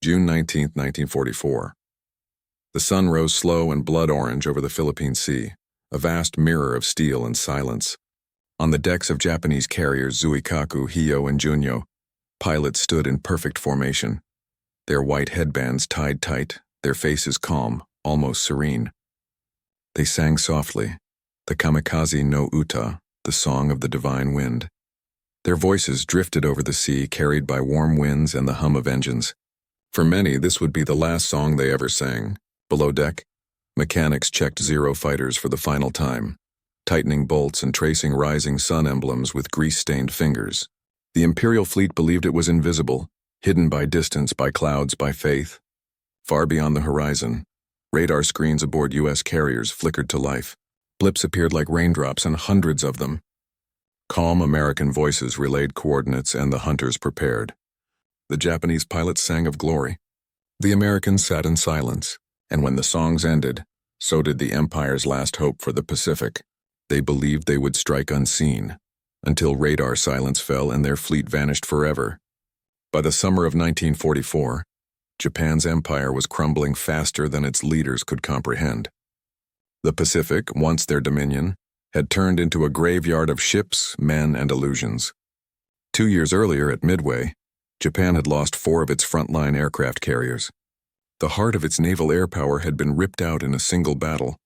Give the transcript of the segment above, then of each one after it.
June 19, 1944. The sun rose slow and blood orange over the Philippine Sea, a vast mirror of steel and silence. On the decks of Japanese carriers Zuikaku, Hio, and Junyo, pilots stood in perfect formation, their white headbands tied tight, their faces calm, almost serene. They sang softly, the Kamikaze no Uta, the song of the divine wind. Their voices drifted over the sea, carried by warm winds and the hum of engines. For many, this would be the last song they ever sang. Below deck, mechanics checked Zero fighters for the final time, tightening bolts and tracing rising sun emblems with grease-stained fingers. The Imperial fleet believed it was invisible, hidden by distance, by clouds, by faith. Far beyond the horizon, radar screens aboard U.S. carriers flickered to life. Blips appeared like raindrops, and hundreds of them. Calm American voices relayed coordinates, and the hunters prepared. The Japanese pilots sang of glory. The Americans sat in silence, and when the songs ended, so did the Empire's last hope for the Pacific. They believed they would strike unseen, until radar silence fell and their fleet vanished forever. By the summer of 1944, Japan's empire was crumbling faster than its leaders could comprehend. The Pacific, once their dominion, had turned into a graveyard of ships, men, and illusions. 2 years earlier at Midway, Japan had lost 4 of its frontline aircraft carriers. The heart of its naval air power had been ripped out in a single battle.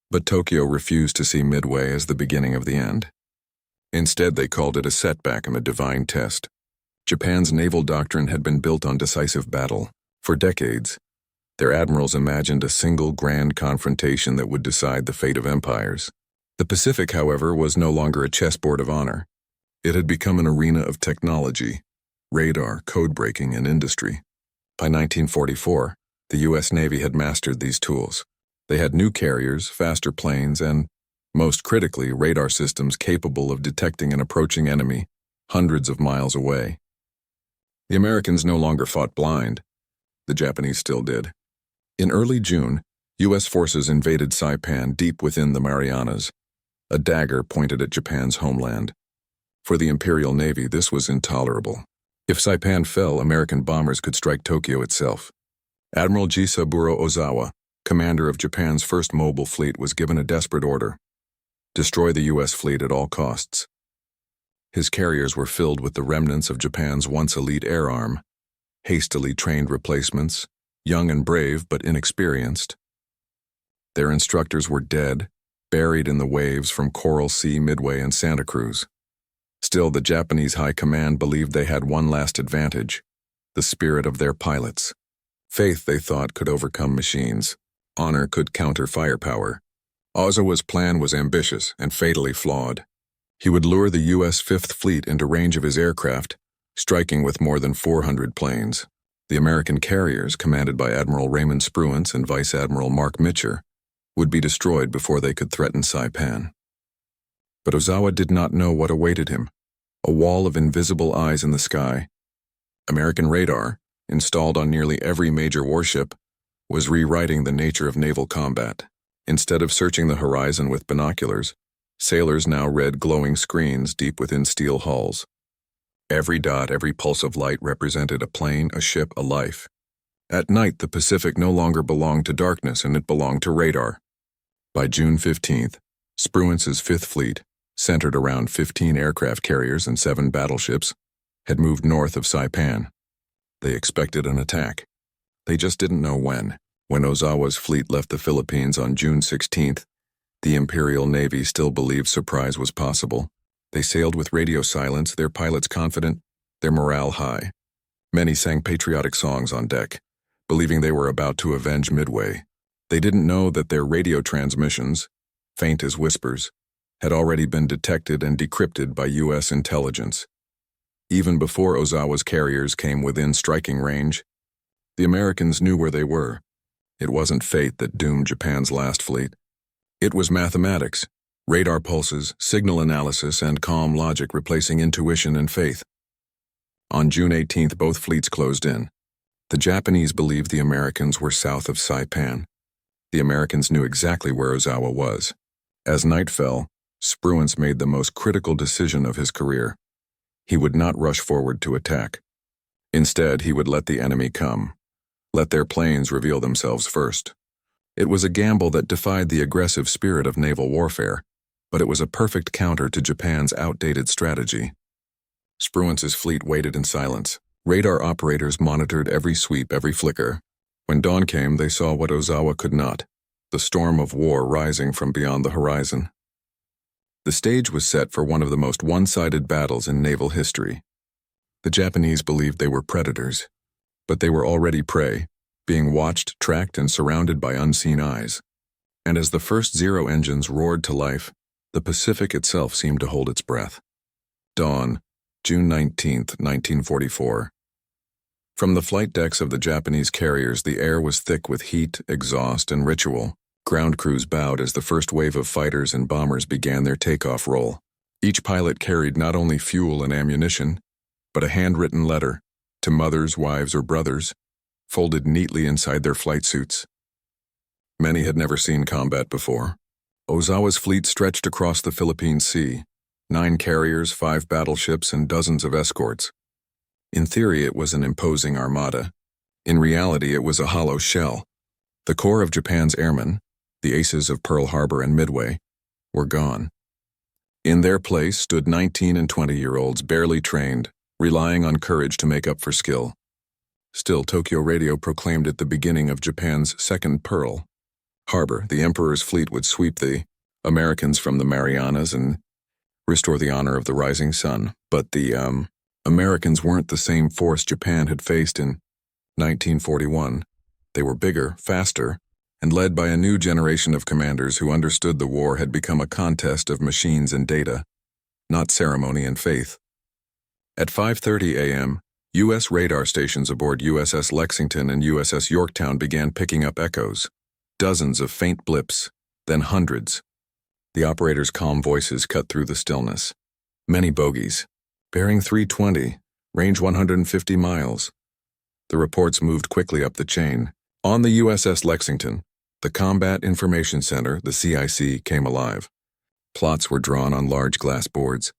But Tokyo refused to see Midway as the beginning of the end. Instead, they called it a setback and a divine test. Japan's naval doctrine had been built on decisive battle. For decades, their admirals imagined a single grand confrontation that would decide the fate of empires. The Pacific, however, was no longer a chessboard of honor. It had become an arena of technology, radar, code-breaking, and industry. By 1944, the U.S. Navy had mastered these tools. They had new carriers, faster planes, and, most critically, radar systems capable of detecting an approaching enemy hundreds of miles away. The Americans no longer fought blind. The Japanese still did. In early June, U.S. forces invaded Saipan deep within the Marianas, a dagger pointed at Japan's homeland. For the Imperial Navy, this was intolerable. If Saipan fell, American bombers could strike Tokyo itself. Admiral Jisaburo Ozawa, commander of Japan's first mobile fleet, was given a desperate order: destroy the U.S. fleet at all costs. His carriers were filled with the remnants of Japan's once elite air arm, hastily trained replacements, young and brave but inexperienced. Their instructors were dead, buried in the waves from Coral Sea, Midway, and Santa Cruz. Still, the Japanese High Command believed they had one last advantage: the spirit of their pilots. Faith, they thought, could overcome machines. Honor could counter firepower. Ozawa's plan was ambitious and fatally flawed. He would lure the U.S. Fifth Fleet into range of his aircraft, striking with more than 400 planes. The American carriers, commanded by Admiral Raymond Spruance and Vice Admiral Mark Mitcher, would be destroyed before they could threaten Saipan. But Ozawa did not know what awaited him: a wall of invisible eyes in the sky. American radar, installed on nearly every major warship, was rewriting the nature of naval combat. Instead of searching the horizon with binoculars, sailors now read glowing screens deep within steel hulls. Every dot, every pulse of light represented a plane, a ship, a life. At night, the Pacific no longer belonged to darkness, and it belonged to radar. By June 15th, Spruance's Fifth Fleet, centered around 15 aircraft carriers and 7 battleships, had moved north of Saipan. They expected an attack. They just didn't know when. When Ozawa's fleet left the Philippines on June 16th, the Imperial Navy still believed surprise was possible. They sailed with radio silence, their pilots confident, their morale high. Many sang patriotic songs on deck, believing they were about to avenge Midway. They didn't know that their radio transmissions, faint as whispers, had already been detected and decrypted by U.S. intelligence. Even before Ozawa's carriers came within striking range, the Americans knew where they were. It wasn't fate that doomed Japan's last fleet. It was mathematics, radar pulses, signal analysis, and calm logic replacing intuition and faith. On June 18th, both fleets closed in. The Japanese believed the Americans were south of Saipan. The Americans knew exactly where Ozawa was. As night fell, Spruance made the most critical decision of his career. He would not rush forward to attack. Instead, he would let the enemy come, Let their planes reveal themselves first. It was a gamble that defied the aggressive spirit of naval warfare, but it was a perfect counter to Japan's outdated strategy. Spruance's fleet waited in silence. Radar operators monitored every sweep, every flicker. When dawn came, they saw what Ozawa could not, the storm of war rising from beyond the horizon. The stage was set for one of the most one-sided battles in naval history. The Japanese believed they were predators, but they were already prey, being watched, tracked, and surrounded by unseen eyes. And as the first Zero engines roared to life, the Pacific itself seemed to hold its breath. Dawn, June 19, 1944. From the flight decks of the Japanese carriers, the air was thick with heat, exhaust, and ritual. Ground crews bowed as the first wave of fighters and bombers began their takeoff roll. Each pilot carried not only fuel and ammunition, but a handwritten letter to mothers, wives, or brothers, folded neatly inside their flight suits. Many had never seen combat before. Ozawa's fleet stretched across the Philippine Sea, 9 carriers, 5 battleships, and dozens of escorts. In theory, it was an imposing armada. In reality, it was a hollow shell. The core of Japan's airmen, the aces of Pearl Harbor and Midway, were gone. In their place stood 19 and 20-year-olds, barely trained, relying on courage to make up for skill. Still, Tokyo radio proclaimed it the beginning of Japan's second Pearl Harbor. The Emperor's fleet would sweep the Americans from the Marianas and restore the honor of the rising sun. But the Americans weren't the same force Japan had faced in 1941. They were bigger, faster, and led by a new generation of commanders who understood the war had become a contest of machines and data, not ceremony and faith. At 5:30 a.m., U.S. radar stations aboard USS Lexington and USS Yorktown began picking up echoes. Dozens of faint blips, then hundreds. The operators' calm voices cut through the stillness. Many bogeys. Bearing 320, range 150 miles. The reports moved quickly up the chain. On the USS Lexington, the Combat Information Center, the CIC, came alive. Plots were drawn on large glass boards.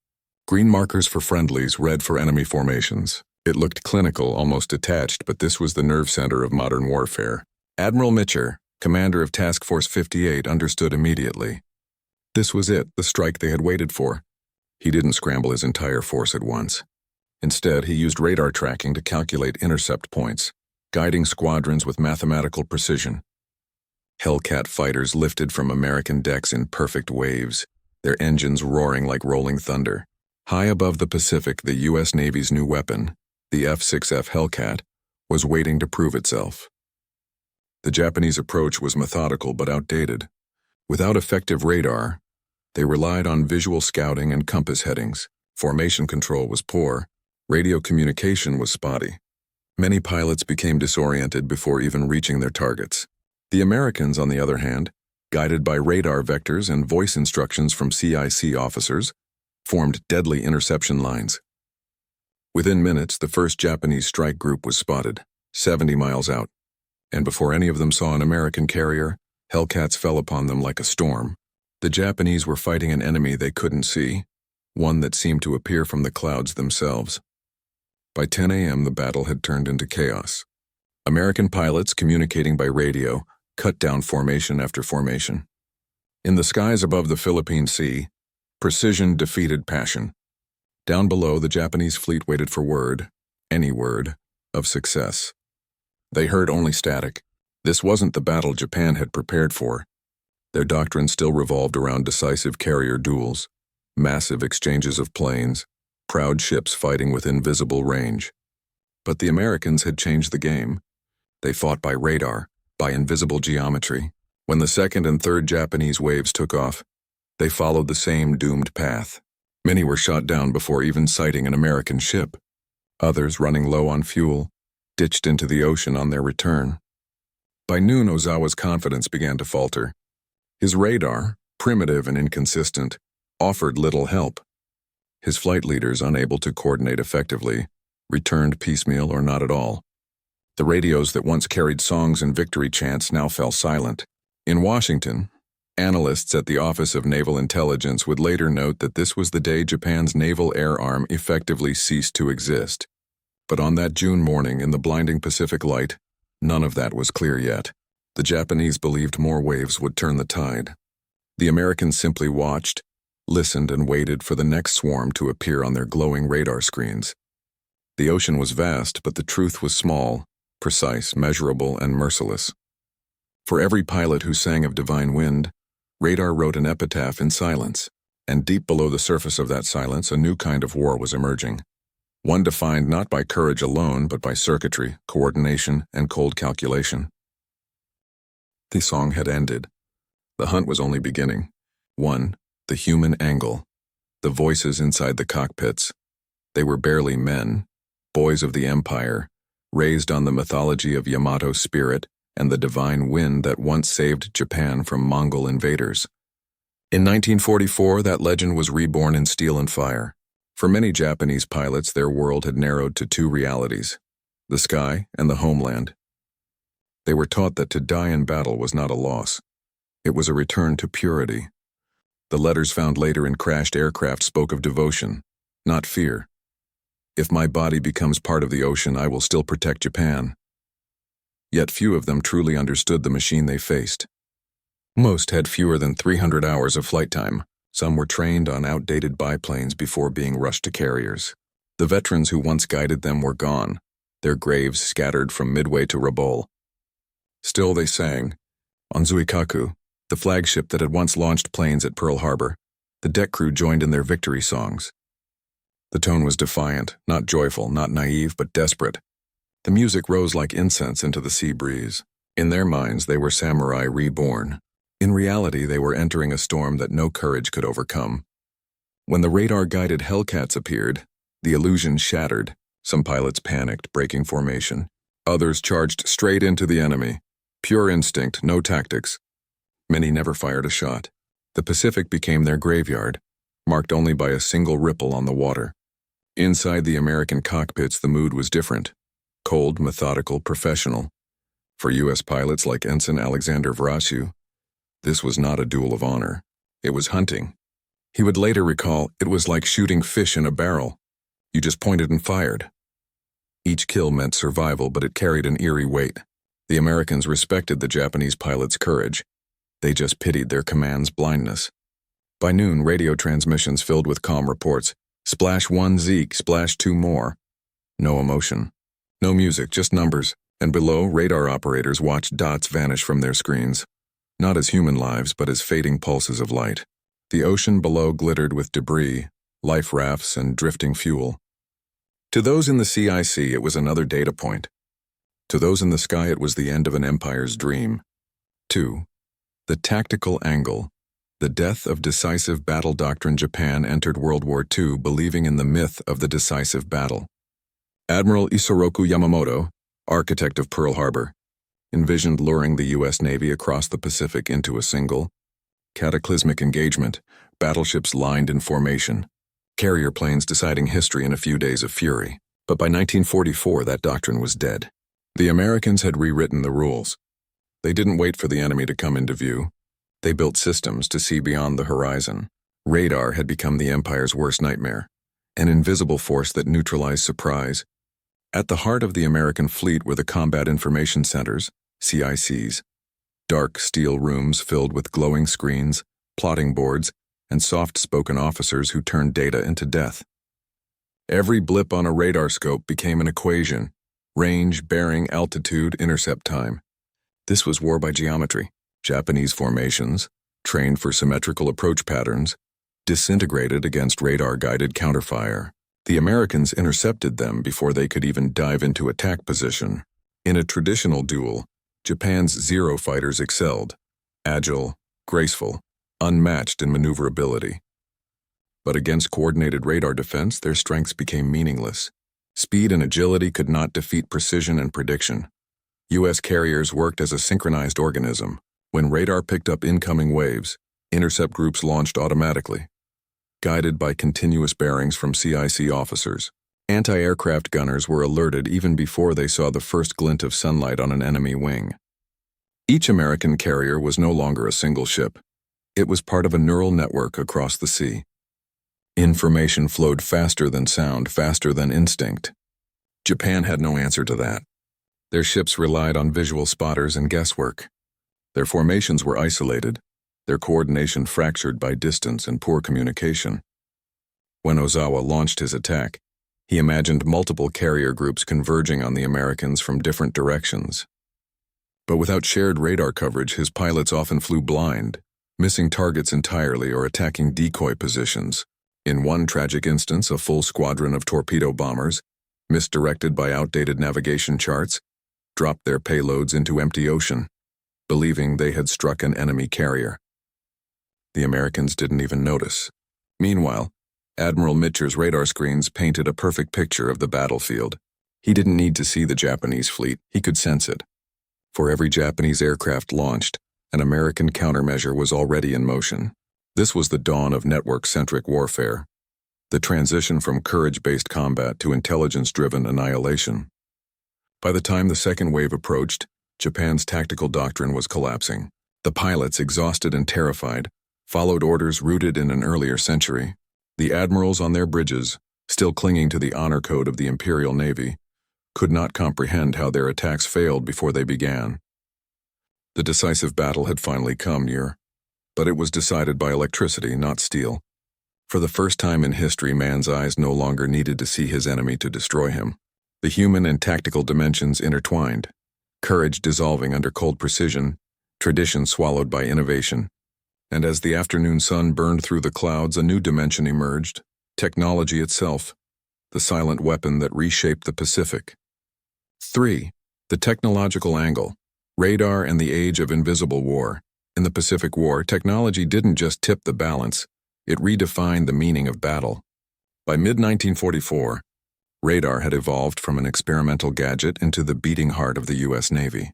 Green markers for friendlies, red for enemy formations. It looked clinical, almost detached, but this was the nerve center of modern warfare. Admiral Mitcher, commander of Task Force 58, understood immediately. This was it, the strike they had waited for. He didn't scramble his entire force at once. Instead, he used radar tracking to calculate intercept points, guiding squadrons with mathematical precision. Hellcat fighters lifted from American decks in perfect waves, their engines roaring like rolling thunder. High above the Pacific, the U.S. Navy's new weapon, the F-6F Hellcat, was waiting to prove itself. The Japanese approach was methodical but outdated. Without effective radar, they relied on visual scouting and compass headings. Formation control was poor. Radio communication was spotty. Many pilots became disoriented before even reaching their targets. The Americans, on the other hand, guided by radar vectors and voice instructions from CIC officers, formed deadly interception lines. Within minutes, the first Japanese strike group was spotted, 70 miles out, and before any of them saw an American carrier, Hellcats fell upon them like a storm. The Japanese were fighting an enemy they couldn't see, one that seemed to appear from the clouds themselves. By 10 a.m., the battle had turned into chaos. American pilots, communicating by radio, cut down formation after formation. In the skies above the Philippine Sea, precision defeated passion. Down below, the Japanese fleet waited for word, any word, of success. They heard only static. This wasn't the battle Japan had prepared for. Their doctrine still revolved around decisive carrier duels, massive exchanges of planes, proud ships fighting with invisible range. But the Americans had changed the game. They fought by radar, by invisible geometry. When the second and third Japanese waves took off, they followed the same doomed path. Many were shot down before even sighting an American ship. Others, running low on fuel, ditched into the ocean on their return. By noon, Ozawa's confidence began to falter. His radar, primitive and inconsistent, offered little help. His flight leaders, unable to coordinate effectively, returned piecemeal or not at all. The radios that once carried songs and victory chants now fell silent. In Washington, analysts at the Office of Naval Intelligence would later note that this was the day Japan's naval air arm effectively ceased to exist. But on that June morning, in the blinding Pacific light, None of that was clear yet. The Japanese believed more waves would turn the tide. The Americans simply watched, listened, and waited for the next swarm to appear on their glowing radar screens. The ocean was vast, but the truth was small, precise, measurable, and merciless. For every pilot who sang of divine wind, radar wrote an epitaph in silence, and deep below the surface of that silence, a new kind of war was emerging. One defined not by courage alone, but by circuitry, coordination, and cold calculation. The song had ended. The hunt was only beginning. One, the human angle. The voices inside the cockpits. They were barely men, boys of the Empire, raised on the mythology of Yamato spirit and the divine wind that once saved Japan from Mongol invaders. In 1944, that legend was reborn in Steel and Fire. For many Japanese pilots, their world had narrowed to two realities, the sky and the homeland. They were taught that to die in battle was not a loss. It was a return to purity. The letters found later in crashed aircraft spoke of devotion, not fear. If my body becomes part of the ocean, I will still protect Japan. Yet few of them truly understood the machine they faced. Most had fewer than 300 hours of flight time. Some were trained on outdated biplanes before being rushed to carriers. The veterans who once guided them were gone, their graves scattered from Midway to Rabaul. Still they sang. On Zuikaku, the flagship that had once launched planes at Pearl Harbor, the deck crew joined in their victory songs. The tone was defiant, not joyful, not naive, but desperate. The music rose like incense into the sea breeze. In their minds, they were samurai reborn. In reality, they were entering a storm that no courage could overcome. When the radar-guided Hellcats appeared, the illusion shattered. Some pilots panicked, breaking formation. Others charged straight into the enemy. Pure instinct, no tactics. Many never fired a shot. The Pacific became their graveyard, marked only by a single ripple on the water. Inside the American cockpits, the mood was different. Cold, methodical, professional. For U.S. pilots like Ensign Alexander Vrashu, this was not a duel of honor. It was hunting. He would later recall, it was like shooting fish in a barrel. You just pointed and fired. Each kill meant survival, but it carried an eerie weight. The Americans respected the Japanese pilots' courage. They just pitied their command's blindness. By noon, radio transmissions filled with calm reports. Splash 1 Zeke, splash 2 more. No emotion. No music, just numbers. And below, radar operators watched dots vanish from their screens. Not as human lives, but as fading pulses of light. The ocean below glittered with debris, life rafts, and drifting fuel. To those in the CIC, it was another data point. To those in the sky, it was the end of an empire's dream. 2. The tactical angle. The death of decisive battle doctrine. Japan entered World War II believing in the myth of the decisive battle. Admiral Isoroku Yamamoto, architect of Pearl Harbor, envisioned luring the U.S. Navy across the Pacific into a single, cataclysmic engagement, battleships lined in formation, carrier planes deciding history in a few days of fury. But by 1944, that doctrine was dead. The Americans had rewritten the rules. They didn't wait for the enemy to come into view. They built systems to see beyond the horizon. Radar had become the Empire's worst nightmare, an invisible force that neutralized surprise. At the heart of the American fleet were the Combat Information Centers, CICs, dark steel rooms filled with glowing screens, plotting boards, and soft-spoken officers who turned data into death. Every blip on a radar scope became an equation: range, bearing, altitude, intercept time. This was war by geometry. Japanese formations, trained for symmetrical approach patterns, disintegrated against radar-guided counterfire. The Americans intercepted them before they could even dive into attack position. In a traditional duel, Japan's Zero fighters excelled, agile, graceful, unmatched in maneuverability. But against coordinated radar defense, their strengths became meaningless. Speed and agility could not defeat precision and prediction. U.S. carriers worked as a synchronized organism. When radar picked up incoming waves, intercept groups launched automatically, guided by continuous bearings from CIC officers. Anti-aircraft gunners were alerted even before they saw the first glint of sunlight on an enemy wing. Each American carrier was no longer a single ship. It was part of a neural network across the sea. Information flowed faster than sound, faster than instinct. Japan had no answer to that. Their ships relied on visual spotters and guesswork. Their formations were isolated, their coordination fractured by distance and poor communication. When Ozawa launched his attack, he imagined multiple carrier groups converging on the Americans from different directions. But without shared radar coverage, his pilots often flew blind, missing targets entirely or attacking decoy positions. In one tragic instance, a full squadron of torpedo bombers, misdirected by outdated navigation charts, dropped their payloads into empty ocean, believing they had struck an enemy carrier. The Americans didn't even notice. Meanwhile, Admiral Mitcher's radar screens painted a perfect picture of the battlefield. He didn't need to see the Japanese fleet, he could sense it. For every Japanese aircraft launched, an American countermeasure was already in motion. This was the dawn of network-centric warfare, the transition from courage-based combat to intelligence-driven annihilation. By the time the second wave approached, Japan's tactical doctrine was collapsing. The pilots, exhausted and terrified, followed orders rooted in an earlier century. The admirals on their bridges, still clinging to the honor code of the Imperial Navy, could not comprehend how their attacks failed before they began. The decisive battle had finally come near, but it was decided by electricity, not steel. For the first time in history, man's eyes no longer needed to see his enemy to destroy him. The human and tactical dimensions intertwined, courage dissolving under cold precision, tradition swallowed by innovation. And as the afternoon sun burned through the clouds, a new dimension emerged, technology itself, the silent weapon that reshaped the Pacific. 3. The technological angle, radar and the age of invisible war. In the Pacific War, technology didn't just tip the balance, it redefined the meaning of battle. By mid-1944, radar had evolved from an experimental gadget into the beating heart of the U.S. Navy.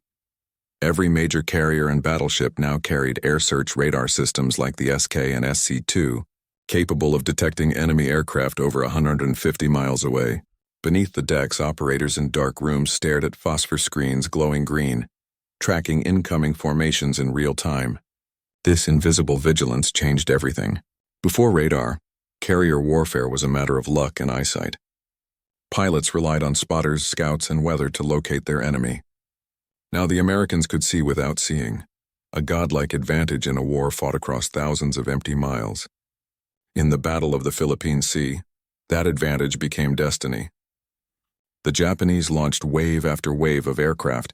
Every major carrier and battleship now carried air search radar systems like the SK and SC-2, capable of detecting enemy aircraft over 150 miles away. Beneath the decks, operators in dark rooms stared at phosphor screens glowing green, tracking incoming formations in real time. This invisible vigilance changed everything. Before radar, carrier warfare was a matter of luck and eyesight. Pilots relied on spotters, scouts, and weather to locate their enemy. Now the Americans could see without seeing, a godlike advantage in a war fought across thousands of empty miles. In the Battle of the Philippine Sea, that advantage became destiny. The Japanese launched wave after wave of aircraft,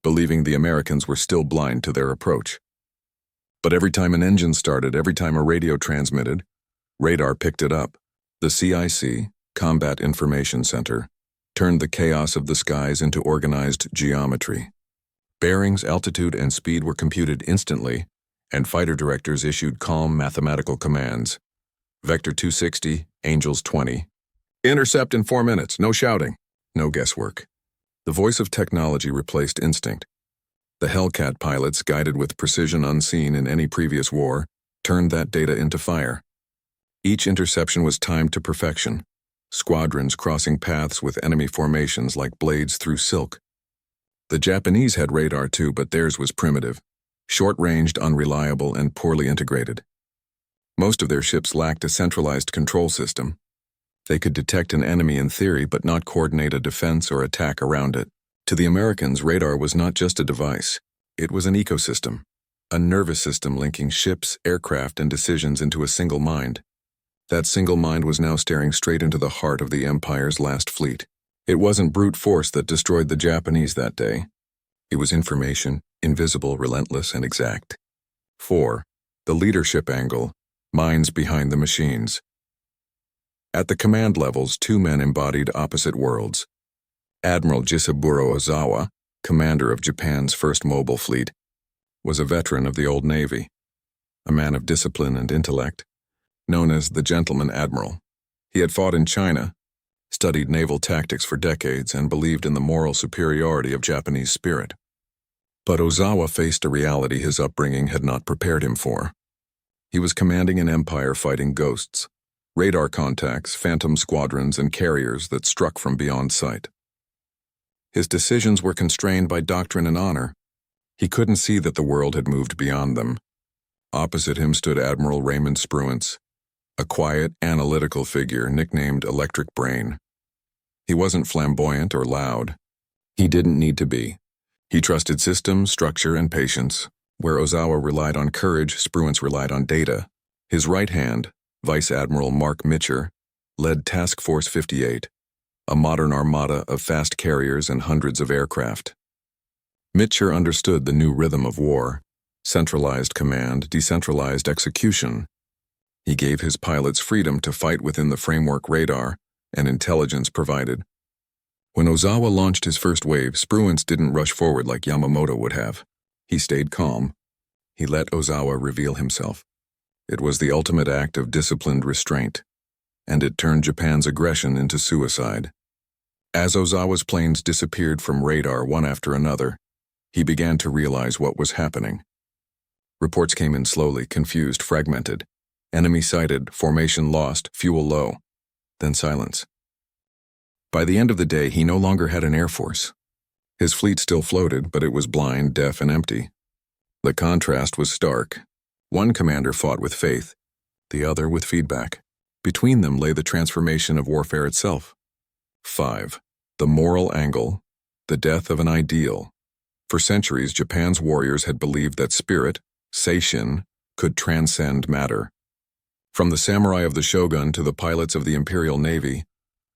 believing the Americans were still blind to their approach. But every time an engine started, every time a radio transmitted, radar picked it up. The CIC, Combat Information Center, turned the chaos of the skies into organized geometry. Bearings, altitude, and speed were computed instantly, and fighter directors issued calm mathematical commands. Vector 260, Angels 20. Intercept in 4 minutes, no shouting, no guesswork. The voice of technology replaced instinct. The Hellcat pilots, guided with precision unseen in any previous war, turned that data into fire. Each interception was timed to perfection, squadrons crossing paths with enemy formations like blades through silk. The Japanese had radar too, but theirs was primitive, short-ranged, unreliable, and poorly integrated. Most of their ships lacked a centralized control system. They could detect an enemy in theory, but not coordinate a defense or attack around it. To the Americans, radar was not just a device. It was an ecosystem, a nervous system linking ships, aircraft, and decisions into a single mind. That single mind was now staring straight into the heart of the Empire's last fleet. It wasn't brute force that destroyed the Japanese that day. It was information, invisible, relentless, and exact. 4. The leadership angle, minds behind the machines. At the command levels, two men embodied opposite worlds. Admiral Jisaburo Ozawa, commander of Japan's first mobile fleet, was a veteran of the Old Navy, a man of discipline and intellect, known as the Gentleman Admiral. He had fought in China, studied naval tactics for decades, and believed in the moral superiority of Japanese spirit. But Ozawa faced a reality his upbringing had not prepared him for. He was commanding an empire fighting ghosts, radar contacts, phantom squadrons, and carriers that struck from beyond sight. His decisions were constrained by doctrine and honor. He couldn't see that the world had moved beyond them. Opposite him stood Admiral Raymond Spruance, a quiet, analytical figure nicknamed Electric Brain. He wasn't flamboyant or loud. He didn't need to be. He trusted systems, structure, and patience. Where Ozawa relied on courage, Spruance relied on data. His right hand, Vice Admiral Mark Mitcher, led Task Force 58, a modern armada of fast carriers and hundreds of aircraft. Mitcher understood the new rhythm of war: centralized command, decentralized execution. He gave his pilots freedom to fight within the framework radar and intelligence provided. When Ozawa launched his first wave, Spruance didn't rush forward like Yamamoto would have. He stayed calm. He let Ozawa reveal himself. It was the ultimate act of disciplined restraint, and it turned Japan's aggression into suicide. As Ozawa's planes disappeared from radar one after another, he began to realize what was happening. Reports came in slowly, confused, fragmented. Enemy sighted, formation lost, fuel low. Then silence. By the end of the day, he no longer had an air force. His fleet still floated, but it was blind, deaf, and empty. The contrast was stark. One commander fought with faith, the other with feedback. Between them lay the transformation of warfare itself. 5. The moral angle, the death of an ideal. For centuries, Japan's warriors had believed that spirit, seishin, could transcend matter. From the samurai of the shogun to the pilots of the Imperial Navy,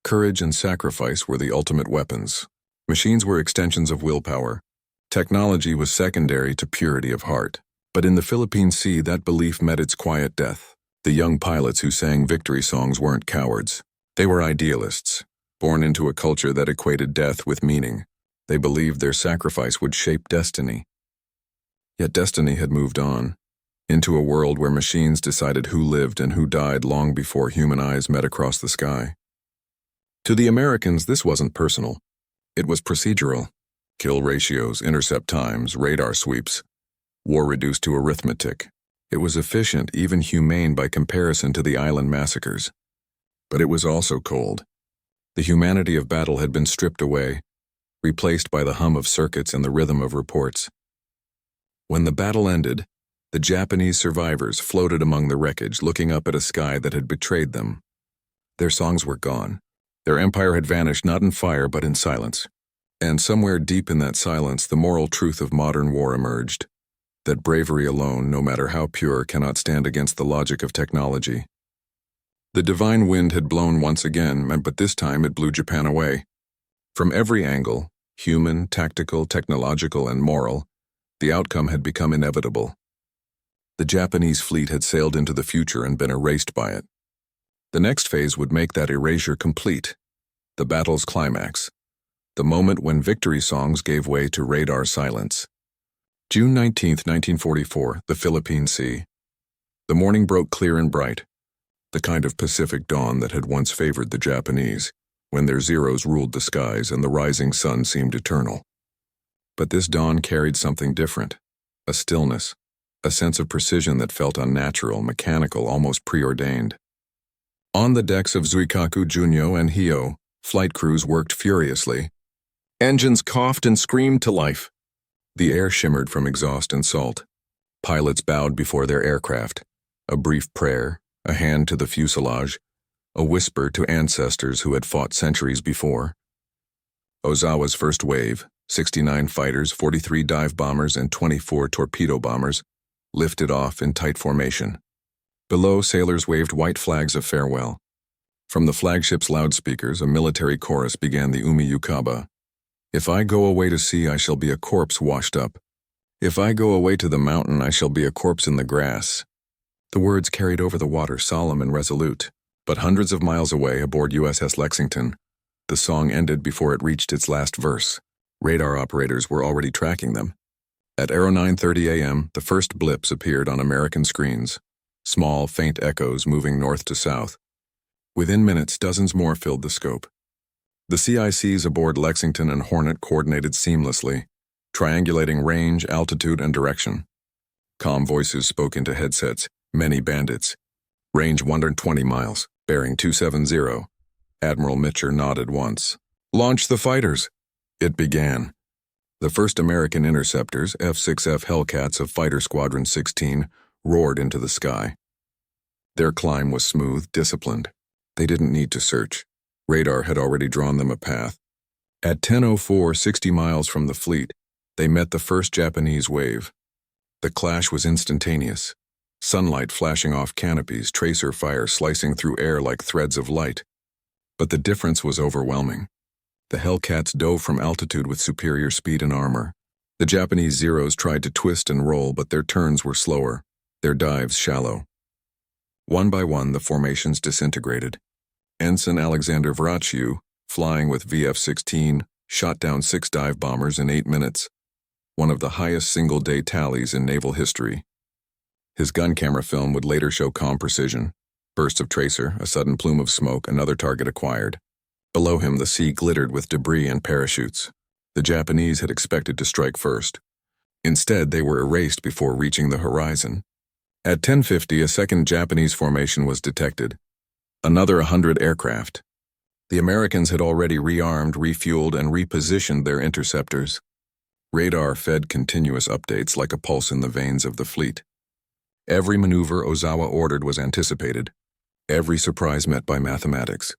courage and sacrifice were the ultimate weapons. Machines were extensions of willpower. Technology was secondary to purity of heart. But in the Philippine Sea, that belief met its quiet death. The young pilots who sang victory songs weren't cowards. They were idealists, born into a culture that equated death with meaning. They believed their sacrifice would shape destiny. Yet destiny had moved on, into a world where machines decided who lived and who died long before human eyes met across the sky. To the Americans, this wasn't personal. It was procedural. Kill ratios, intercept times, radar sweeps. War reduced to arithmetic. It was efficient, even humane by comparison to the island massacres. But it was also cold. The humanity of battle had been stripped away, replaced by the hum of circuits and the rhythm of reports. When the battle ended, the Japanese survivors floated among the wreckage, looking up at a sky that had betrayed them. Their songs were gone. Their empire had vanished not in fire but in silence. And somewhere deep in that silence, the moral truth of modern war emerged: that bravery alone, no matter how pure, cannot stand against the logic of technology. The divine wind had blown once again, but this time it blew Japan away. From every angle, human, tactical, technological, and moral, the outcome had become inevitable. The Japanese fleet had sailed into the future and been erased by it. The next phase would make that erasure complete: the battle's climax, the moment when victory songs gave way to radar silence. June 19, 1944, the Philippine Sea. The morning broke clear and bright, the kind of Pacific dawn that had once favored the Japanese, when their Zeros ruled the skies and the rising sun seemed eternal. But this dawn carried something different: a stillness, a sense of precision that felt unnatural, mechanical, almost preordained. On the decks of Zuikaku, Junyo, and Hio, flight crews worked furiously. Engines coughed and screamed to life. The air shimmered from exhaust and salt. Pilots bowed before their aircraft, a brief prayer, a hand to the fuselage, a whisper to ancestors who had fought centuries before. Ozawa's first wave, 69 fighters, 43 dive bombers, and 24 torpedo bombers, lifted off in tight formation. Below, sailors waved white flags of farewell. From the flagship's loudspeakers, a military chorus began the Umi Yukaba. If I go away to sea, I shall be a corpse washed up. If I go away to the mountain, I shall be a corpse in the grass. The words carried over the water, solemn and resolute. But hundreds of miles away, aboard USS Lexington, the song ended before it reached its last verse. Radar operators were already tracking them. At 9:30 a.m., the first blips appeared on American screens, small, faint echoes moving north to south. Within minutes, dozens more filled the scope. The CICs aboard Lexington and Hornet coordinated seamlessly, triangulating range, altitude, and direction. Calm voices spoke into headsets. Many bandits. Range 120 miles, bearing 270. Admiral Mitcher nodded once. Launch the fighters. It began. The first American interceptors, F-6F Hellcats of Fighter Squadron 16, roared into the sky. Their climb was smooth, disciplined. They didn't need to search. Radar had already drawn them a path. At 10:04, 60 miles from the fleet, they met the first Japanese wave. The clash was instantaneous. Sunlight flashing off canopies, tracer fire slicing through air like threads of light. But the difference was overwhelming. The Hellcats dove from altitude with superior speed and armor. The Japanese Zeros tried to twist and roll, but their turns were slower, their dives shallow. One by one, the formations disintegrated. Ensign Alexander Vrachiu, flying with VF-16, shot down 6 dive bombers in 8 minutes, one of the highest single-day tallies in naval history. His gun camera film would later show calm precision. Bursts of tracer, a sudden plume of smoke, another target acquired. Below him, the sea glittered with debris and parachutes. The Japanese had expected to strike first. Instead, they were erased before reaching the horizon. At 10:50, a second Japanese formation was detected. Another 100 aircraft. The Americans had already rearmed, refueled, and repositioned their interceptors. Radar fed continuous updates like a pulse in the veins of the fleet. Every maneuver Ozawa ordered was anticipated. Every surprise met by mathematics.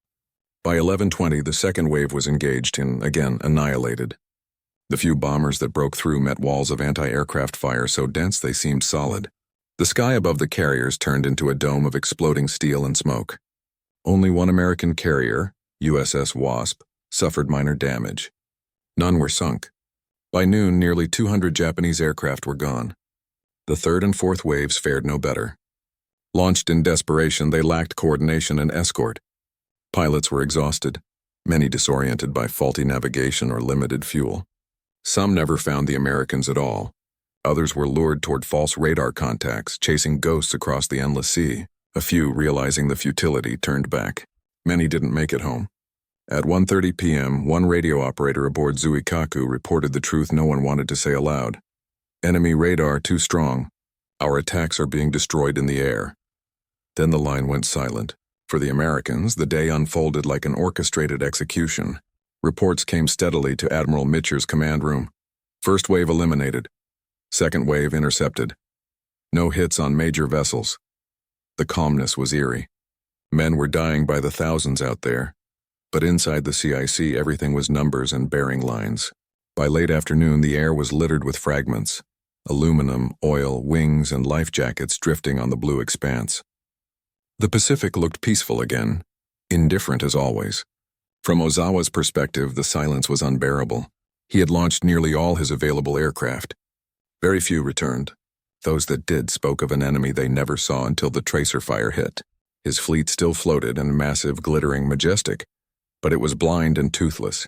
By 11:20, the second wave was engaged and, again, annihilated. The few bombers that broke through met walls of anti-aircraft fire so dense they seemed solid. The sky above the carriers turned into a dome of exploding steel and smoke. Only one American carrier, USS Wasp, suffered minor damage. None were sunk. By noon, nearly 200 Japanese aircraft were gone. The third and fourth waves fared no better. Launched in desperation, they lacked coordination and escort. Pilots were exhausted, many disoriented by faulty navigation or limited fuel. Some never found the Americans at all. Others were lured toward false radar contacts, chasing ghosts across the endless sea. A few, realizing the futility, turned back. Many didn't make it home. At 1:30 p.m., one radio operator aboard Zuikaku reported the truth no one wanted to say aloud. "Enemy radar too strong. Our attacks are being destroyed in the air." Then the line went silent. For the Americans, the day unfolded like an orchestrated execution. Reports came steadily to Admiral Mitcher's command room. First wave eliminated. Second wave intercepted. No hits on major vessels. The calmness was eerie. Men were dying by the thousands out there. But inside the CIC, everything was numbers and bearing lines. By late afternoon, the air was littered with fragments. Aluminum, oil, wings, and life jackets drifting on the blue expanse. The Pacific looked peaceful again, indifferent as always. From Ozawa's perspective, the silence was unbearable. He had launched nearly all his available aircraft. Very few returned. Those that did spoke of an enemy they never saw until the tracer fire hit. His fleet still floated and massive, glittering, majestic, but it was blind and toothless.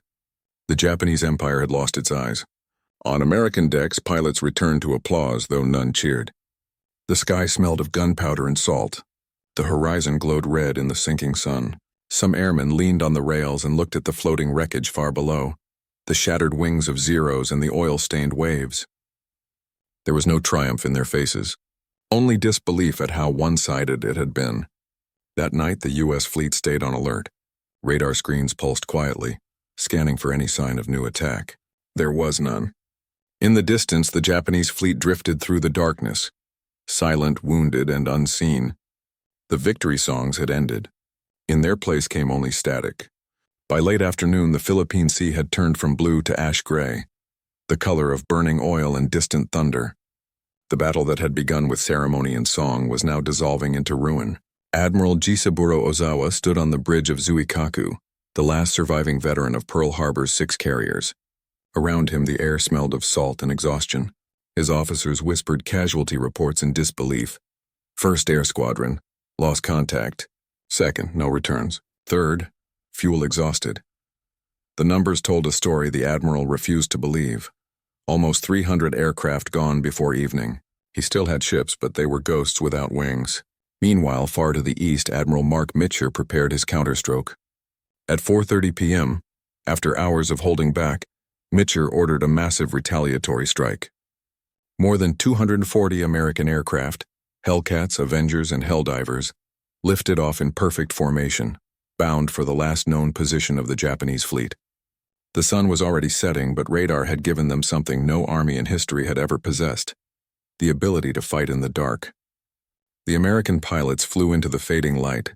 The Japanese Empire had lost its eyes. On American decks, pilots returned to applause, though none cheered. The sky smelled of gunpowder and salt. The horizon glowed red in the sinking sun. Some airmen leaned on the rails and looked at the floating wreckage far below, the shattered wings of Zeros and the oil-stained waves. There was no triumph in their faces, only disbelief at how one-sided it had been. That night, the U.S. fleet stayed on alert. Radar screens pulsed quietly, scanning for any sign of new attack. There was none. In the distance, the Japanese fleet drifted through the darkness, silent, wounded, and unseen. The victory songs had ended. In their place came only static. By late afternoon, the Philippine Sea had turned from blue to ash gray, the color of burning oil and distant thunder. The battle that had begun with ceremony and song was now dissolving into ruin. Admiral Jisaburo Ozawa stood on the bridge of Zuikaku, the last surviving veteran of Pearl Harbor's 6 carriers. Around him, the air smelled of salt and exhaustion. His officers whispered casualty reports in disbelief. First Air Squadron, lost contact. Second, no returns. Third, fuel exhausted. The numbers told a story the Admiral refused to believe. Almost 300 aircraft gone before evening. He still had ships, but they were ghosts without wings. Meanwhile, far to the east, Admiral Mark Mitcher prepared his counterstroke. At 4:30 p.m., after hours of holding back, Mitcher ordered a massive retaliatory strike. More than 240 American aircraft, Hellcats, Avengers, and Helldivers, lifted off in perfect formation, bound for the last known position of the Japanese fleet. The sun was already setting, but radar had given them something no army in history had ever possessed: the ability to fight in the dark. The American pilots flew into the fading light,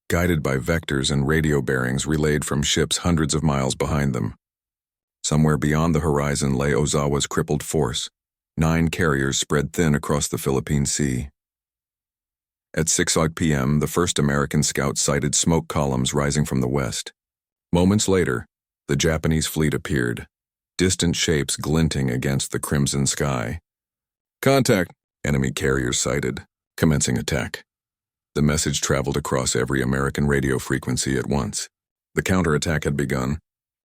guided by vectors and radio bearings relayed from ships hundreds of miles behind them. Somewhere beyond the horizon lay Ozawa's crippled force, 9 carriers spread thin across the Philippine Sea. At 6 p.m., the first American scouts sighted smoke columns rising from the west. Moments later, the Japanese fleet appeared, distant shapes glinting against the crimson sky. "Contact!" Enemy carriers sighted, commencing attack. The message traveled across every American radio frequency at once. The counterattack had begun.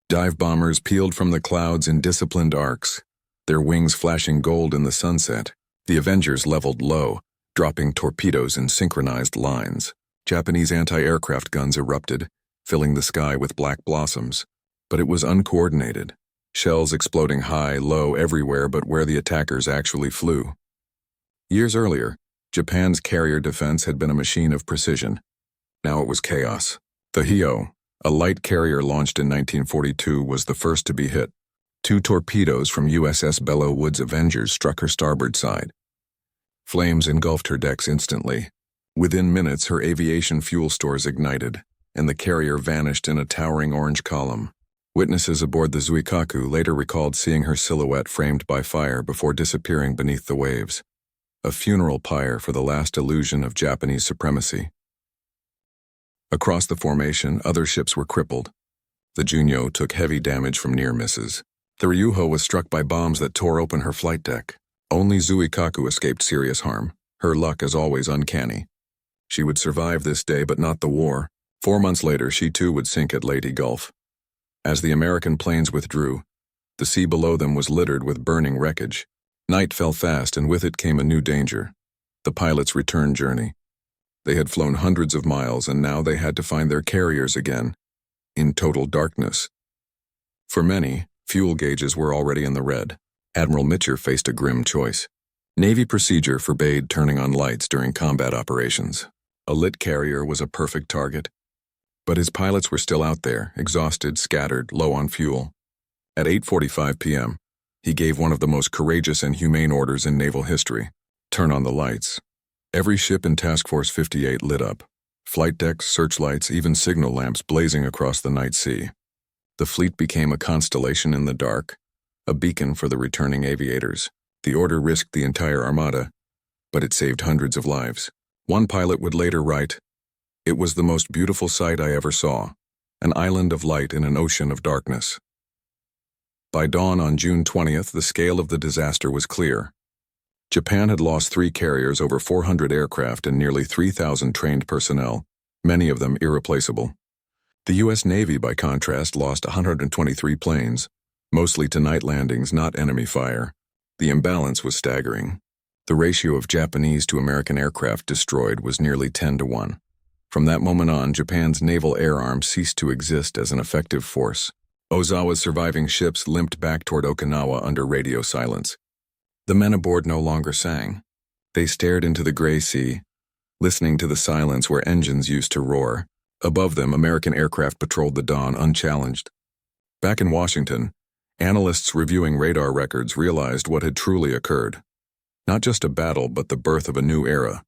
Dive bombers peeled from the clouds in disciplined arcs, their wings flashing gold in the sunset. The Avengers leveled low, dropping torpedoes in synchronized lines. Japanese anti-aircraft guns erupted, filling the sky with black blossoms. But it was uncoordinated, shells exploding high, low, everywhere but where the attackers actually flew. Years earlier, Japan's carrier defense had been a machine of precision. Now it was chaos. The Hyo, a light carrier launched in 1942, was the first to be hit. 2 torpedoes from USS Belleau Wood's Avengers struck her starboard side. Flames engulfed her decks instantly. Within minutes, her aviation fuel stores ignited, and the carrier vanished in a towering orange column. Witnesses aboard the Zuikaku later recalled seeing her silhouette framed by fire before disappearing beneath the waves. A funeral pyre for the last illusion of Japanese supremacy. Across the formation, other ships were crippled. The Junyo took heavy damage from near misses. The Ryuho was struck by bombs that tore open her flight deck. Only Zuikaku escaped serious harm, her luck as always uncanny. She would survive this day but not the war. 4 months later, she too would sink at Leyte Gulf. As the American planes withdrew, the sea below them was littered with burning wreckage. Night fell fast, and with it came a new danger: the pilots' return journey. They had flown hundreds of miles, and now they had to find their carriers again, in total darkness. For many, fuel gauges were already in the red. Admiral Mitcher faced a grim choice. Navy procedure forbade turning on lights during combat operations. A lit carrier was a perfect target. But his pilots were still out there, exhausted, scattered, low on fuel. At 8:45 p.m., he gave one of the most courageous and humane orders in naval history: turn on the lights. Every ship in Task Force 58 lit up. Flight decks, searchlights, even signal lamps blazing across the night sea. The fleet became a constellation in the dark, a beacon for the returning aviators. The order risked the entire armada, but it saved hundreds of lives. One pilot would later write, "It was the most beautiful sight I ever saw, an island of light in an ocean of darkness." By dawn on June 20th, the scale of the disaster was clear. Japan had lost 3 carriers, over 400 aircraft, and nearly 3,000 trained personnel, many of them irreplaceable. The U.S. Navy, by contrast, lost 123 planes, mostly to night landings, not enemy fire. The imbalance was staggering. The ratio of Japanese to American aircraft destroyed was nearly 10-1. From that moment on, Japan's naval air arm ceased to exist as an effective force. Ozawa's surviving ships limped back toward Okinawa under radio silence. The men aboard no longer sang. They stared into the gray sea, listening to the silence where engines used to roar. Above them, American aircraft patrolled the dawn unchallenged. Back in Washington, analysts reviewing radar records realized what had truly occurred. Not just a battle, but the birth of a new era.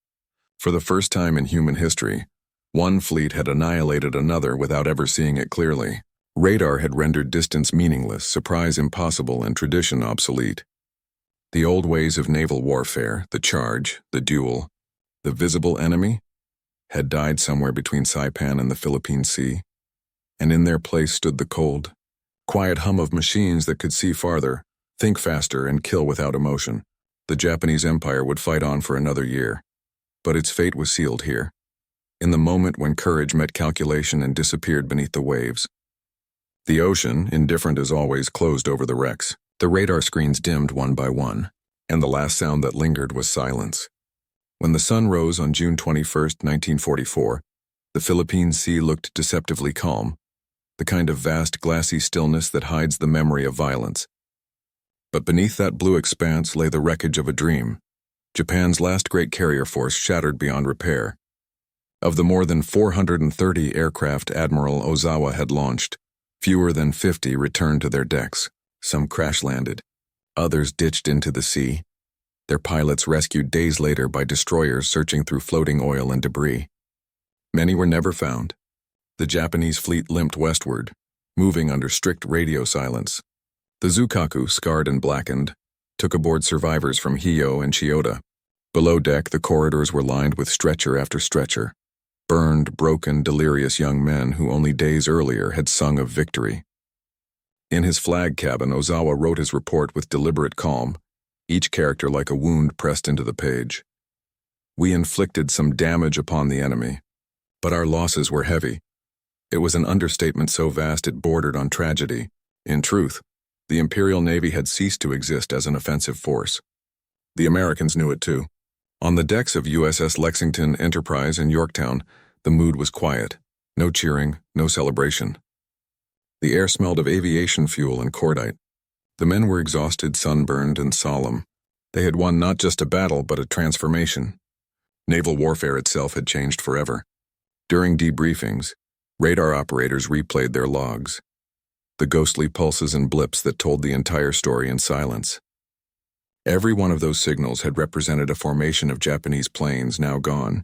For the first time in human history, one fleet had annihilated another without ever seeing it clearly. Radar had rendered distance meaningless, surprise impossible, and tradition obsolete. The old ways of naval warfare, the charge, the duel, the visible enemy, had died somewhere between Saipan and the Philippine Sea, and in their place stood the cold, quiet hum of machines that could see farther, think faster, and kill without emotion. The Japanese Empire would fight on for another year, but its fate was sealed here, in the moment when courage met calculation and disappeared beneath the waves. The ocean, indifferent as always, closed over the wrecks. The radar screens dimmed one by one, and the last sound that lingered was silence. When the sun rose on June 21st, 1944, the Philippine Sea looked deceptively calm, the kind of vast glassy stillness that hides the memory of violence. But beneath that blue expanse lay the wreckage of a dream, Japan's last great carrier force shattered beyond repair. Of the more than 430 aircraft Admiral Ozawa had launched, fewer than 50 returned to their decks. Some crash-landed, others ditched into the sea, their pilots rescued days later by destroyers searching through floating oil and debris. Many were never found. The Japanese fleet limped westward, moving under strict radio silence. The Zukaku, scarred and blackened, took aboard survivors from Hiyo and Chiyoda. Below deck, the corridors were lined with stretcher after stretcher, burned, broken, delirious young men who only days earlier had sung of victory. In his flag cabin, Ozawa wrote his report with deliberate calm, each character like a wound pressed into the page. We inflicted some damage upon the enemy, but our losses were heavy. It was an understatement so vast it bordered on tragedy. In truth, the Imperial Navy had ceased to exist as an offensive force. The Americans knew it too. On the decks of USS Lexington, Enterprise, and Yorktown, the mood was quiet. No cheering, no celebration. The air smelled of aviation fuel and cordite. The men were exhausted, sunburned, and solemn. They had won not just a battle, but a transformation. Naval warfare itself had changed forever. During debriefings, radar operators replayed their logs, the ghostly pulses and blips that told the entire story in silence. Every one of those signals had represented a formation of Japanese planes now gone.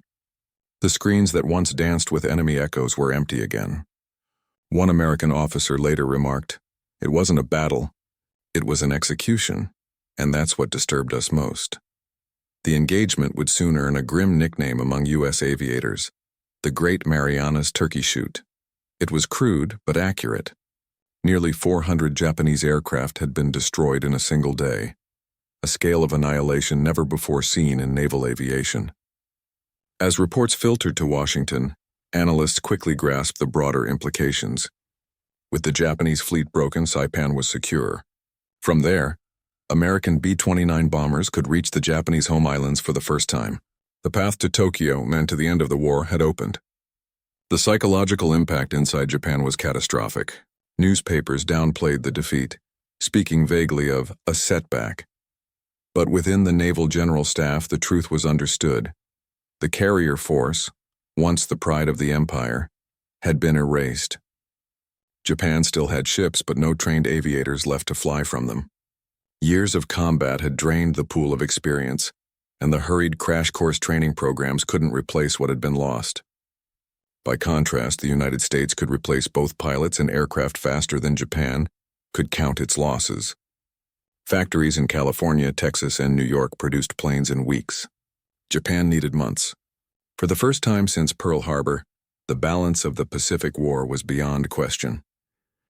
The screens that once danced with enemy echoes were empty again. One American officer later remarked, "It wasn't a battle, it was an execution, and that's what disturbed us most." The engagement would soon earn a grim nickname among U.S. aviators, the Great Marianas Turkey Shoot. It was crude but accurate. Nearly 400 Japanese aircraft had been destroyed in a single day, a scale of annihilation never before seen in naval aviation. As reports filtered to Washington, analysts quickly grasped the broader implications. With the Japanese fleet broken, Saipan was secure. From there, American B-29 bombers could reach the Japanese home islands for the first time. The path to Tokyo, and to the end of the war, had opened. The psychological impact inside Japan was catastrophic. Newspapers downplayed the defeat, speaking vaguely of a setback. But within the Naval General Staff, the truth was understood. The carrier force, once the pride of the empire, had been erased. Japan still had ships, but no trained aviators left to fly from them. Years of combat had drained the pool of experience, and the hurried crash course training programs couldn't replace what had been lost. By contrast, the United States could replace both pilots and aircraft faster than Japan could count its losses. Factories in California, Texas, and New York produced planes in weeks. Japan needed months. For the first time since Pearl Harbor, the balance of the Pacific War was beyond question.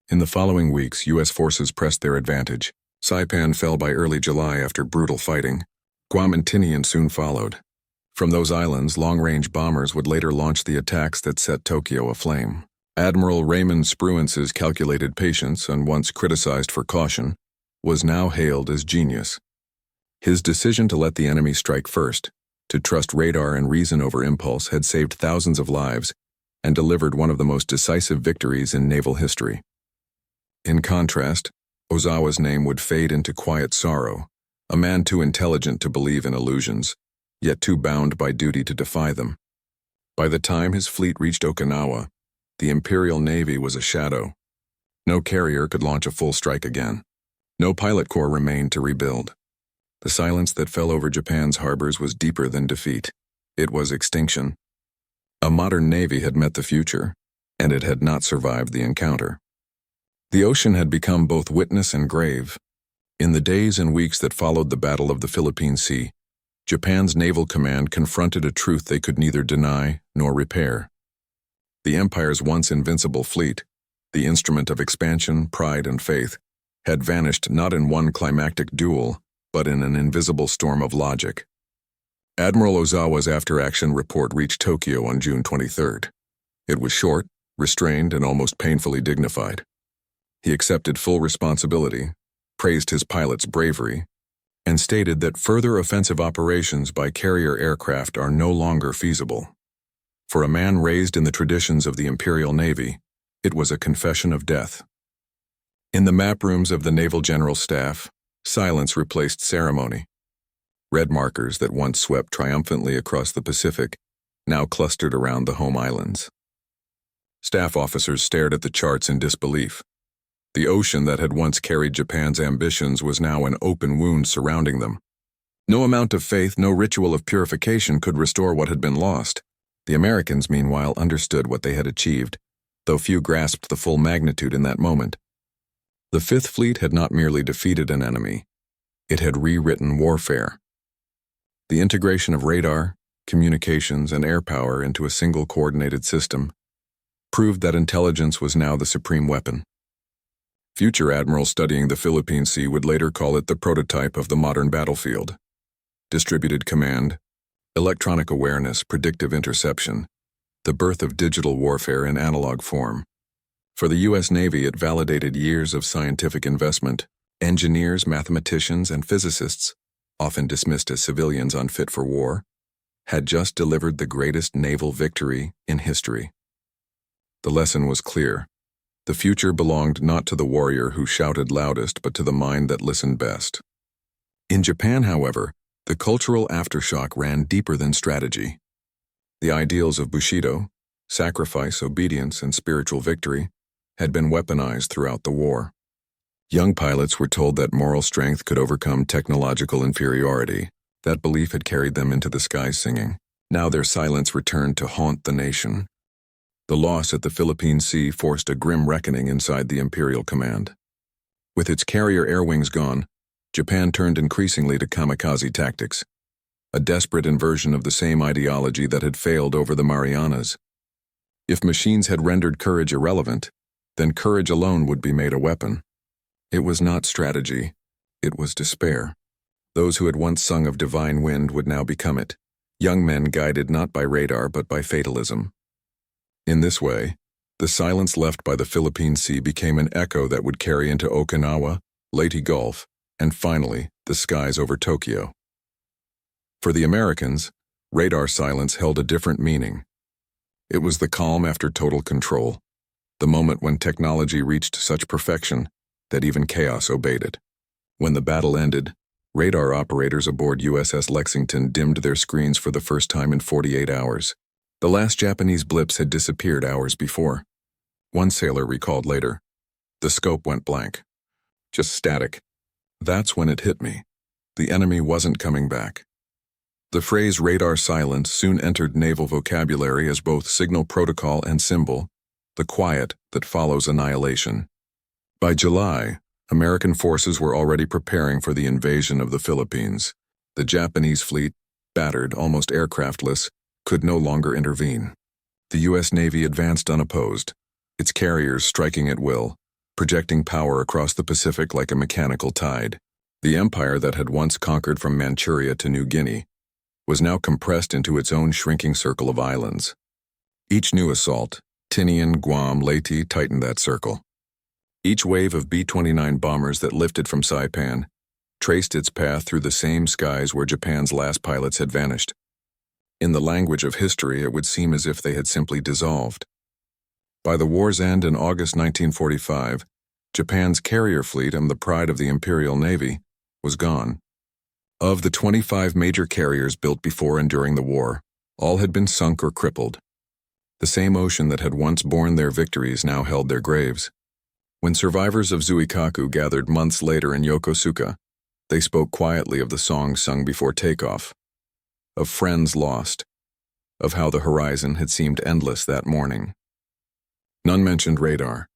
In the following weeks, U.S. forces pressed their advantage. Saipan fell by early July after brutal fighting. Guam and Tinian soon followed. From those islands, long-range bombers would later launch the attacks that set Tokyo aflame. Admiral Raymond Spruance's calculated patience, and once criticized for caution, was now hailed as genius. His decision to let the enemy strike first, to trust radar and reason over impulse, had saved thousands of lives and delivered one of the most decisive victories in naval history. In contrast, Ozawa's name would fade into quiet sorrow, a man too intelligent to believe in illusions, yet too bound by duty to defy them. By the time his fleet reached Okinawa, the Imperial Navy was a shadow. No carrier could launch a full strike again. No pilot corps remained to rebuild. The silence that fell over Japan's harbors was deeper than defeat. It was extinction. A modern navy had met the future, and it had not survived the encounter. The ocean had become both witness and grave. In the days and weeks that followed the Battle of the Philippine Sea, Japan's naval command confronted a truth they could neither deny nor repair. The empire's once invincible fleet, the instrument of expansion, pride, and faith, had vanished not in one climactic duel, but in an invisible storm of logic. Admiral Ozawa's after-action report reached Tokyo on June 23rd. It was short, restrained, and almost painfully dignified. He accepted full responsibility, praised his pilots' bravery, and stated that further offensive operations by carrier aircraft are no longer feasible. For a man raised in the traditions of the Imperial Navy, it was a confession of death. In the map rooms of the Naval General Staff, silence replaced ceremony. Red markers that once swept triumphantly across the Pacific now clustered around the home islands. Staff officers stared at the charts in disbelief. The ocean that had once carried Japan's ambitions was now an open wound surrounding them. No amount of faith, no ritual of purification could restore what had been lost. The Americans, meanwhile, understood what they had achieved, though few grasped the full magnitude in that moment. The Fifth Fleet had not merely defeated an enemy, it had rewritten warfare. The integration of radar, communications, and air power into a single coordinated system proved that intelligence was now the supreme weapon. Future admirals studying the Philippine Sea would later call it the prototype of the modern battlefield. Distributed command, electronic awareness, predictive interception, the birth of digital warfare in analog form. For the U.S. Navy, it validated years of scientific investment. Engineers, mathematicians, and physicists, often dismissed as civilians unfit for war, had just delivered the greatest naval victory in history. The lesson was clear. The future belonged not to the warrior who shouted loudest, but to the mind that listened best. In Japan, however, the cultural aftershock ran deeper than strategy. The ideals of Bushido, sacrifice, obedience, and spiritual victory, had been weaponized throughout the war. Young pilots were told that moral strength could overcome technological inferiority. That belief had carried them into the skies singing. Now their silence returned to haunt the nation. The loss at the Philippine Sea forced a grim reckoning inside the Imperial Command. With its carrier air wings gone, Japan turned increasingly to kamikaze tactics, a desperate inversion of the same ideology that had failed over the Marianas. If machines had rendered courage irrelevant, then courage alone would be made a weapon. It was not strategy, it was despair. Those who had once sung of divine wind would now become it, young men guided not by radar but by fatalism. In this way, the silence left by the Philippine Sea became an echo that would carry into Okinawa, Leyte Gulf, and finally, the skies over Tokyo. For the Americans, radar silence held a different meaning. It was the calm after total control, the moment when technology reached such perfection that even chaos obeyed it. When the battle ended, radar operators aboard USS Lexington dimmed their screens for the first time in 48 hours. The last Japanese blips had disappeared hours before. One sailor recalled later, "The scope went blank. Just static. That's when it hit me. The enemy wasn't coming back." The phrase radar silence soon entered naval vocabulary as both signal protocol and symbol, the quiet that follows annihilation. By July, American forces were already preparing for the invasion of the Philippines. The Japanese fleet, battered, almost aircraftless, could no longer intervene. The U.S. Navy advanced unopposed, its carriers striking at will, projecting power across the Pacific like a mechanical tide. The empire that had once conquered from Manchuria to New Guinea was now compressed into its own shrinking circle of islands. Each new assault, Tinian, Guam, Leyte, tightened that circle. Each wave of B-29 bombers that lifted from Saipan traced its path through the same skies where Japan's last pilots had vanished. In the language of history, it would seem as if they had simply dissolved. By the war's end in August 1945, Japan's carrier fleet and the pride of the Imperial Navy was gone. Of the 25 major carriers built before and during the war, all had been sunk or crippled. The same ocean that had once borne their victories now held their graves. When survivors of Zuikaku gathered months later in Yokosuka, they spoke quietly of the songs sung before takeoff, of friends lost, of how the horizon had seemed endless that morning. None mentioned radar.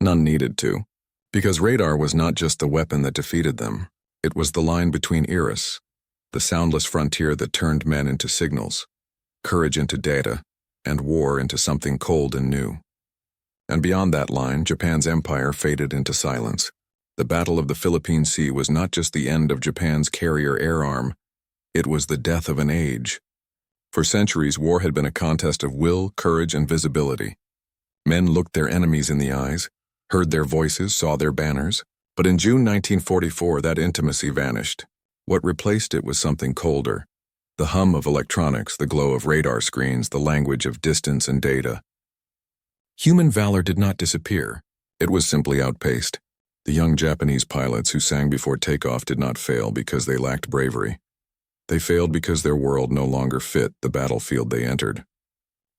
None needed to, because radar was not just the weapon that defeated them. It was the line between eras, the soundless frontier that turned men into signals, courage into data, and war into something cold and new. And beyond that line, Japan's empire faded into silence. The Battle of the Philippine Sea was not just the end of Japan's carrier air arm, it was the death of an age. For centuries, war had been a contest of will, courage, and visibility. Men looked their enemies in the eyes, heard their voices, saw their banners. But in June 1944, that intimacy vanished. What replaced it was something colder. The hum of electronics, the glow of radar screens, the language of distance and data. Human valor did not disappear. It was simply outpaced. The young Japanese pilots who sang before takeoff did not fail because they lacked bravery. They failed because their world no longer fit the battlefield they entered.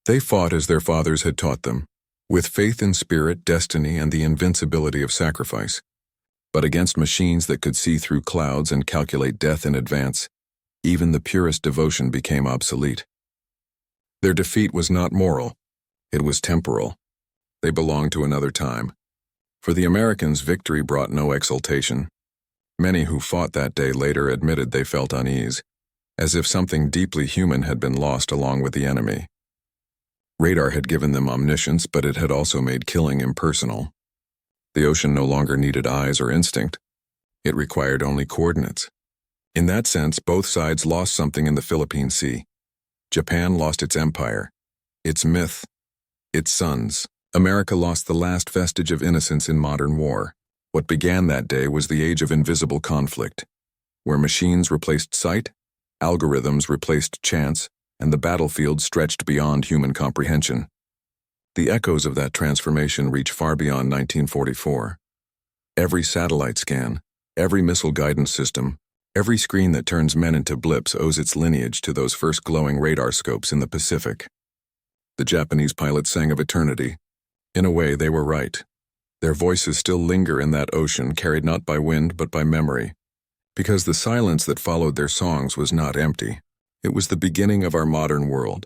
They fought as their fathers had taught them, with faith in spirit, destiny, and the invincibility of sacrifice. But against machines that could see through clouds and calculate death in advance, even the purest devotion became obsolete. Their defeat was not moral, it was temporal. They belonged to another time, For the Americans, victory brought no exultation. Many who fought that day later admitted they felt unease, as if something deeply human had been lost along with the enemy. Radar had given them omniscience, but it had also made killing impersonal. The ocean no longer needed eyes or instinct. It required only coordinates. In that sense, both sides lost something in the Philippine Sea. Japan lost its empire, its myth, its sons. America lost the last vestige of innocence in modern war. What began that day was the age of invisible conflict, where machines replaced sight, algorithms replaced chance, and the battlefield stretched beyond human comprehension. The echoes of that transformation reach far beyond 1944. Every satellite scan, every missile guidance system, every screen that turns men into blips owes its lineage to those first glowing radar scopes in the Pacific. The Japanese pilots sang of eternity. In a way, they were right. Their voices still linger in that ocean, carried not by wind but by memory, because the silence that followed their songs was not empty. It was the beginning of our modern world.